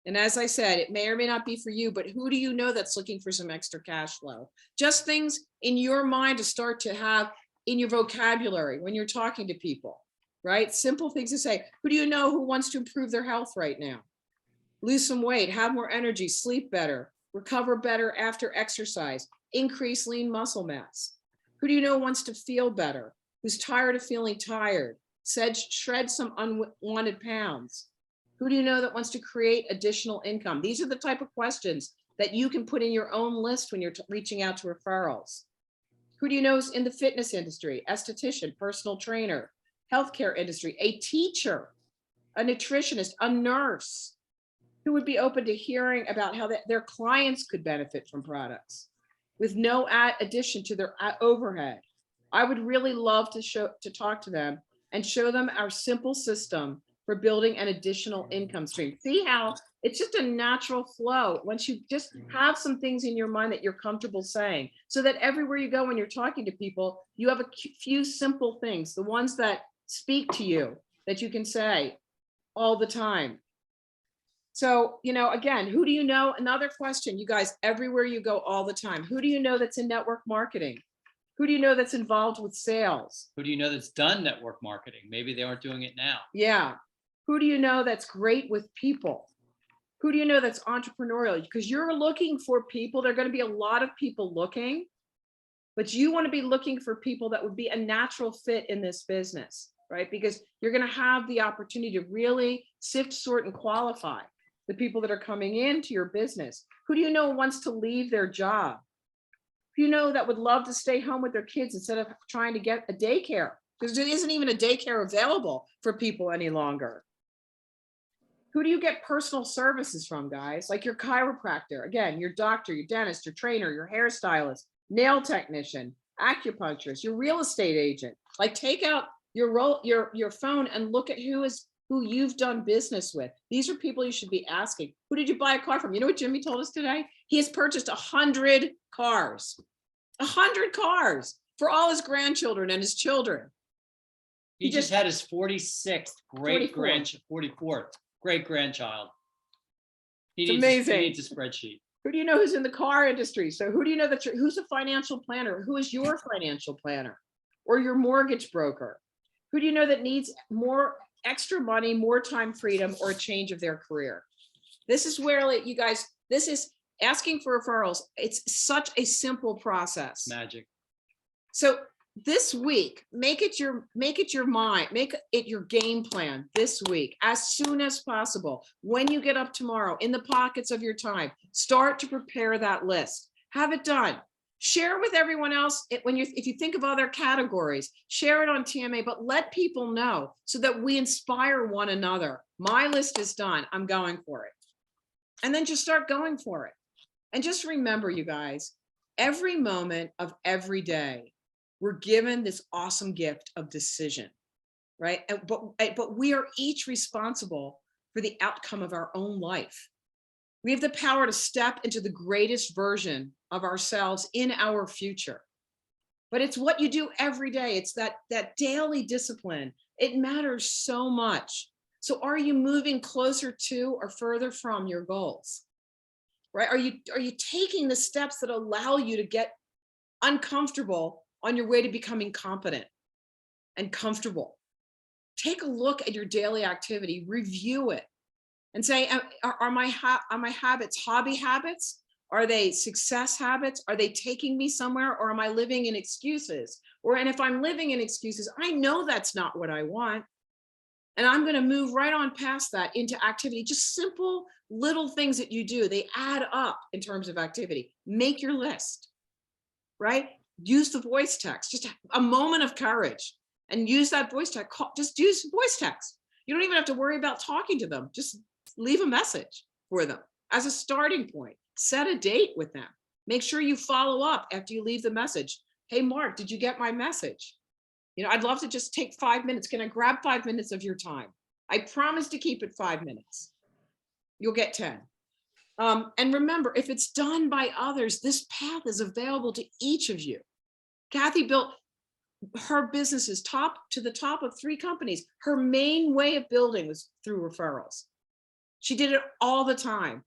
And as I said, it may or may not be for you, but who do you know that's looking for some extra cash flow? Just things in your mind to start to have in your vocabulary when you're talking to people, right? Simple things to say. Who do you know who wants to improve their health right now? Lose some weight, have more energy, sleep better, recover better after exercise, increase lean muscle mass. Who do you know wants to feel better? Who's tired of feeling tired? Shred some unwanted pounds. Who do you know that wants to create additional income? These are the type of questions that you can put in your own list when you're reaching out to referrals. Who do you know is in the fitness industry, esthetician, personal trainer, healthcare industry, a teacher, a nutritionist, a nurse, who would be open to hearing about how their clients could benefit from products with no addition to their overhead. I would really love to talk to them and show them our simple system for building an additional income stream. See how it's just a natural flow once you just have some things in your mind that you're comfortable saying, so that everywhere you go when you're talking to people, you have a few simple things, the ones that speak to you, that you can say all the time. So, again, who do you know? Another question, you guys, everywhere you go all the time, who do you know that's in network marketing? Who do you know that's involved with sales? Who do you know that's done network marketing? Maybe they aren't doing it now. Yeah. Who do you know that's great with people? Who do you know that's entrepreneurial? Because you're looking for people. There are going to be a lot of people looking, but you want to be looking for people that would be a natural fit in this business, right? Because you're going to have the opportunity to really sift, sort, and qualify the people that are coming into your business. Who do you know wants to leave their job? Who do you know that would love to stay home with their kids instead of trying to get a daycare? Because there isn't even a daycare available for people any longer. Who do you get personal services from, guys? Like your chiropractor, again, your doctor, your dentist, your trainer, your hairstylist, nail technician, acupuncturist, your real estate agent. Like take out your phone and look at who you've done business with. These are people you should be asking. Who did you buy a car from? You know what Jimmy told us today? He has purchased 100 cars, 100 cars for all his grandchildren and his children. He just had his 46th 44th great grandchild. He needs a spreadsheet. Who do you know who's in the car industry? So who do you know who's a financial planner? Who is your financial planner or your mortgage broker? Who do you know that needs more extra money, more time freedom, or a change of their career? This is where, like, you guys, this is asking for referrals. It's such a simple process. Magic. So this week, make it your game plan this week, as soon as possible. When you get up tomorrow, in the pockets of your time, start to prepare that list. Have it done. Share with everyone else. If you think of other categories, share it on TMA, but let people know so that we inspire one another. My list is done. I'm going for it. And then just start going for it. And just remember, you guys, every moment of every day, we're given this awesome gift of decision, right? But we are each responsible for the outcome of our own life. We have the power to step into the greatest version of ourselves in our future. But it's what you do every day. It's that daily discipline. It matters so much. So are you moving closer to or further from your goals? Right? Are you taking the steps that allow you to get uncomfortable on your way to becoming competent and comfortable? Take a look at your daily activity, review it, and say, are my habits hobby habits? Are they success habits? Are they taking me somewhere, or am I living in excuses? And if I'm living in excuses, I know that's not what I want. And I'm going to move right on past that into activity. Just simple little things that you do. They add up in terms of activity. Make your list, right? Use the voice text, just a moment of courage, and use that voice text. Just use voice text. You don't even have to worry about talking to them. Just leave a message for them as a starting point. Set a date with them. Make sure you follow up after you leave the message. Hey, Mark, did you get my message? You know, I'd love to just take 5 minutes. Can I grab 5 minutes of your time? I promise to keep it 5 minutes. You'll get 10. And remember, if it's done by others, this path is available to each of you. Kathy built her businesses to the top of 3 companies. Her main way of building was through referrals. She did it all the time.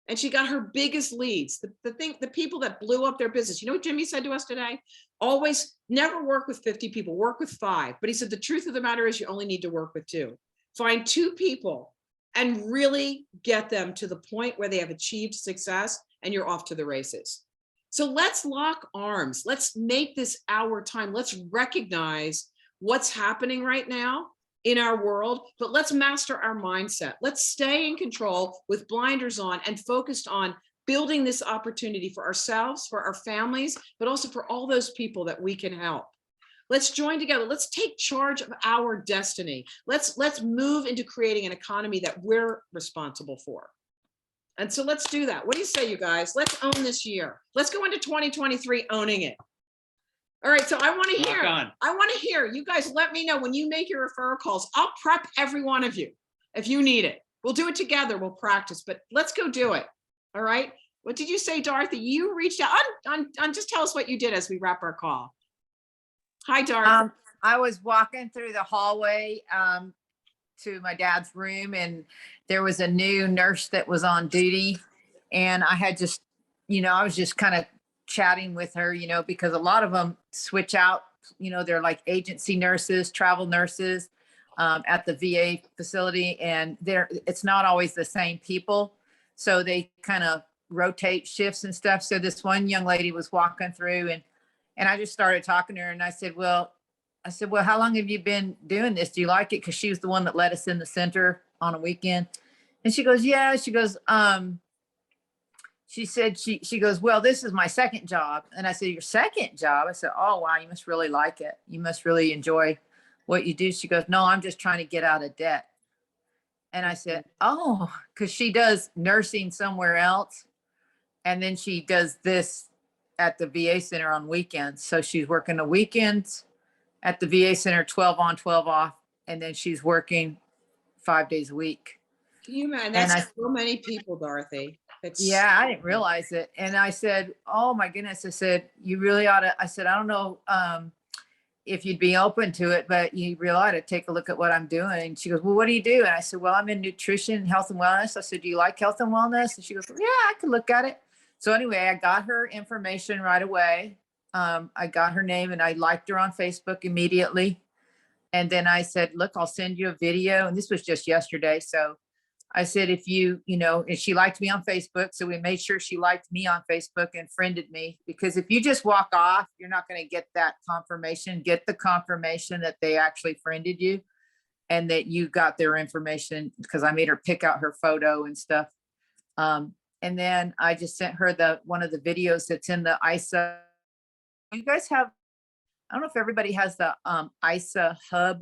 And she got her biggest leads, the people that blew up their business. You know what Jimmy said to us today? Always never work with 50 people, work with 5. But he said, the truth of the matter is you only need to work with 2. Find 2 people and really get them to the point where they have achieved success and you're off to the races. So let's lock arms. Let's make this our time. Let's recognize what's happening right now in our world, but let's master our mindset. Let's stay in control with blinders on and focused on building this opportunity for ourselves, for our families, but also for all those people that we can help. Let's join together. Let's take charge of our destiny. Let's move into creating an economy that we're responsible for. And so let's do that. What do you say, you guys? Let's own this year. Let's go into 2023 owning it. All right, so I want to hear, you guys let me know when you make your referral calls. I'll prep every one of you if you need it. We'll do it together, we'll practice, but let's go do it. All right. What did you say, Dorothy? You reached out on just tell us what you did as we wrap our call. Hi, Dorothy. I was walking through the hallway to my dad's room, and there was a new nurse that was on duty. And I had just, I was just kind of chatting with her, because a lot of them switch out, they're like agency nurses, travel nurses at the VA facility, and it's not always the same people. So they kind of rotate shifts and stuff. So this one young lady was walking through, and I just started talking to her, and I said, well, how long have you been doing this? Do you like it? Because she was the one that let us in the center on a weekend. And she goes, yeah. She goes, she said, she goes, well, this is my second job. And I said, your second job? I said, oh, wow, you must really like it. You must really enjoy what you do. She goes, no, I'm just trying to get out of debt. And I said, oh, because she does nursing somewhere else. And then she does this at the VA center on weekends. So she's working the weekends at the VA center, 12 on, 12 off. And then she's working 5 days a week. Can you imagine? That's so many people, Dorothy. Yeah, I didn't realize it. And I said, oh my goodness. I said, you really ought to, I said, I don't know if you'd be open to it, but you really ought to take a look at what I'm doing. And she goes, well, what do you do? And I said, well, I'm in nutrition, health and wellness. I said, do you like health and wellness? And she goes, yeah, I could look at it. So anyway, I got her information right away. I got her name and I liked her on Facebook immediately. And then I said, look, I'll send you a video. And this was just yesterday. So I said, if and she liked me on Facebook. So we made sure she liked me on Facebook and friended me, because if you just walk off, you're not going to get that confirmation. Get the confirmation that they actually friended you and that you got their information, because I made her pick out her photo and stuff. And then I just sent her one of the videos that's in the ISA. You guys have, I don't know if everybody has the ISA hub,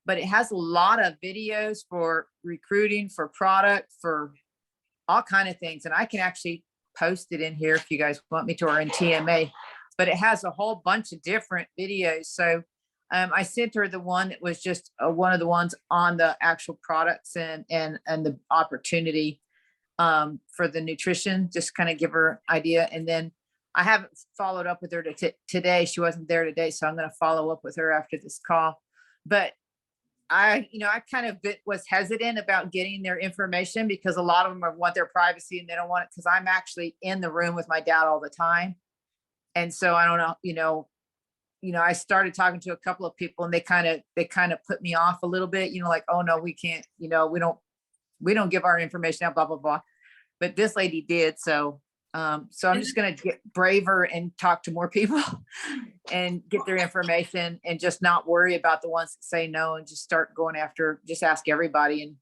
but it has a lot of videos for recruiting, for product, for all kind of things. And I can actually post it in here if you guys want me to, or in TMA, but it has a whole bunch of different videos. So I sent her the one that was just one of the ones on the actual products and the opportunity for the nutrition, just kind of give her idea. And then I haven't followed up with her today. She wasn't there today. So I'm going to follow up with her after this call. But I kind of was hesitant about getting their information, because a lot of them want their privacy and they don't want it, because I'm actually in the room with my dad all the time. And so I don't know, I started talking to a couple of people and they kind of put me off a little bit, like, oh no, we can't, we don't give our information out, blah, blah, blah. But this lady did. So I'm just going to get braver and talk to more people and get their information, and just not worry about the ones that say no, and just start going after, just ask everybody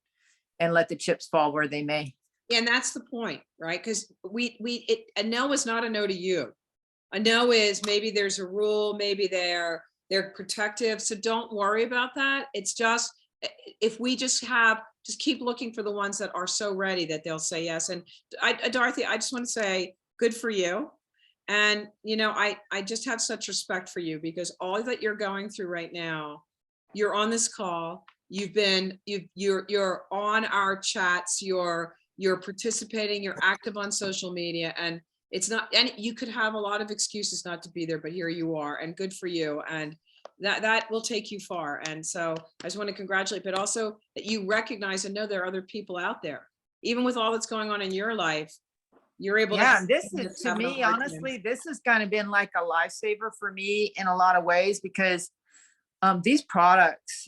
and let the chips fall where they may. And that's the point, right? Because a no is not a no to you. A no is maybe there's a rule, maybe they're protective. So don't worry about that. It's just if we just keep looking for the ones that are so ready that they'll say yes. And Dorothy, I just want to say good for you. And, you know, I just have such respect for you because all that you're going through right now, you're on this call, you're on our chats, you're participating, you're active on social media, and it's not, and you could have a lot of excuses not to be there, but here you are, and good for you. And that will take you far. And so I just want to congratulate, but also that you recognize and know there are other people out there, even with all that's going on in your life, you're able to. Yeah, this is, to me, honestly, this has kind of been like a lifesaver for me in a lot of ways because these products,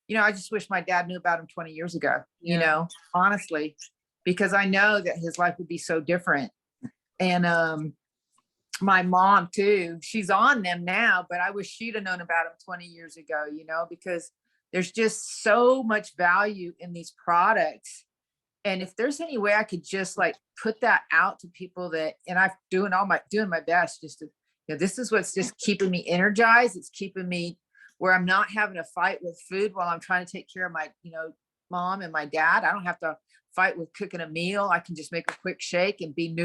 you know, I just wish my dad knew about them 20 years ago, you know, honestly, because I know that his life would be so different. And my mom too, she's on them now, but I wish she'd have known about them 20 years ago, you know, because there's just so much value in these products. And if there's any way I could just like put that out to people that, and I'm doing my best just to, you know, this is what's just keeping me energized. It's keeping me where I'm not having to fight with food while I'm trying to take care of my, you know, mom and my dad. I don't have to fight with cooking a meal. I can just make a quick shake and be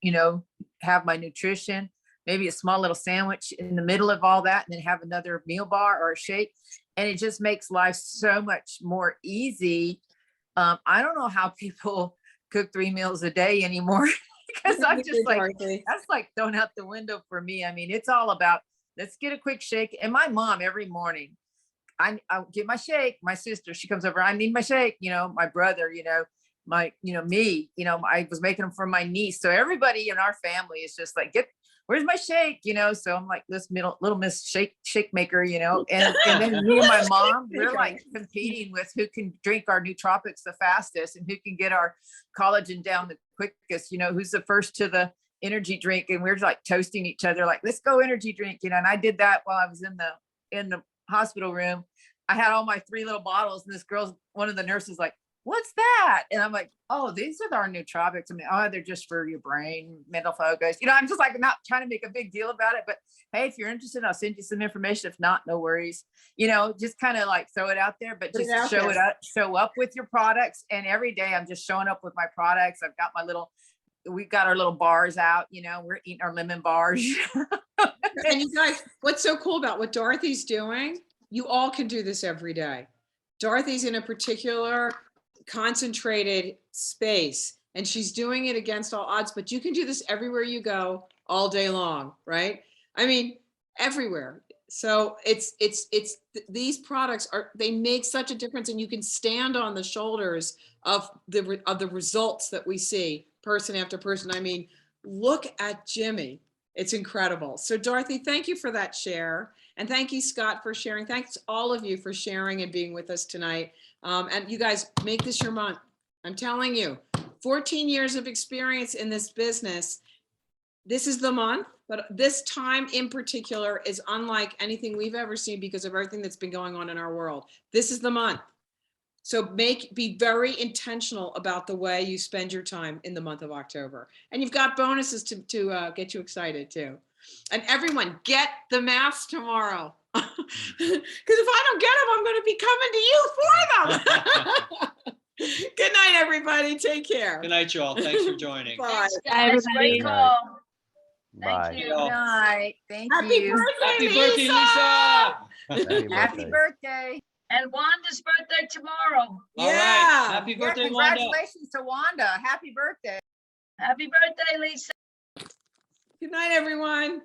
you know, have my nutrition, maybe a small little sandwich in the middle of all that, and then have another meal bar or a shake. And it just makes life so much more easy. I don't know how people cook 3 meals a day anymore because I'm just like, that's like thrown out the window for me. I mean, it's all about, let's get a quick shake. And my mom every morning, I'll get my shake. My sister, she comes over, I need my shake. You know, my brother, you know, me, you know, I was making them for my niece. So everybody in our family is just like, where's my shake? You know, so I'm like this little Miss Shake maker, you know, and then me and my mom, we're like competing with who can drink our nootropics the fastest and who can get our collagen down the quickest, you know, who's the first to the energy drink. And we're like toasting each other, like, let's go energy drink, you know. And I did that while I was in the hospital room. I had all my 3 little bottles, and this girl's, one of the nurses, like, what's that? And I'm like, oh, these are our nootropics. I mean, oh, they're just for your brain, mental focus. You know, I'm just like not trying to make a big deal about it, but hey, if you're interested, I'll send you some information. If not, no worries. You know, just kind of like throw it out there, but just show up with your products. And every day I'm just showing up with my products. I've got we've got our little bars out, you know, we're eating our lemon bars. And you guys, what's so cool about what Dorothy's doing, you all can do this every day. Dorothy's in a particular concentrated space and she's doing it against all odds, but you can do this everywhere you go all day long, right? I mean, everywhere. So these products they make such a difference, and you can stand on the shoulders of the results that we see person after person. I mean, look at Jimmy. It's incredible. So Dorothy, thank you for that share. And thank you, Scott, for sharing. Thanks all of you for sharing and being with us tonight. And you guys, make this your month. I'm telling you, 14 years of experience in this business. This is the month, but this time in particular is unlike anything we've ever seen because of everything that's been going on in our world. This is the month. So be very intentional about the way you spend your time in the month of October. And you've got bonuses to get you excited too. And everyone, get the masks tomorrow. Because if I don't get them, I'm going to be coming to you for them. Good night, everybody. Take care. Good night, y'all. Thanks for joining. Bye. Guys, great Good night. call. Bye. Thank you. Good night. Thank Happy you. birthday, Happy birthday, Lisa! Happy birthday. And Wanda's birthday tomorrow. All right. Yeah. Happy Yeah, birthday, Wanda. congratulations to Wanda. Happy birthday. Happy birthday, Lisa. Good night, everyone.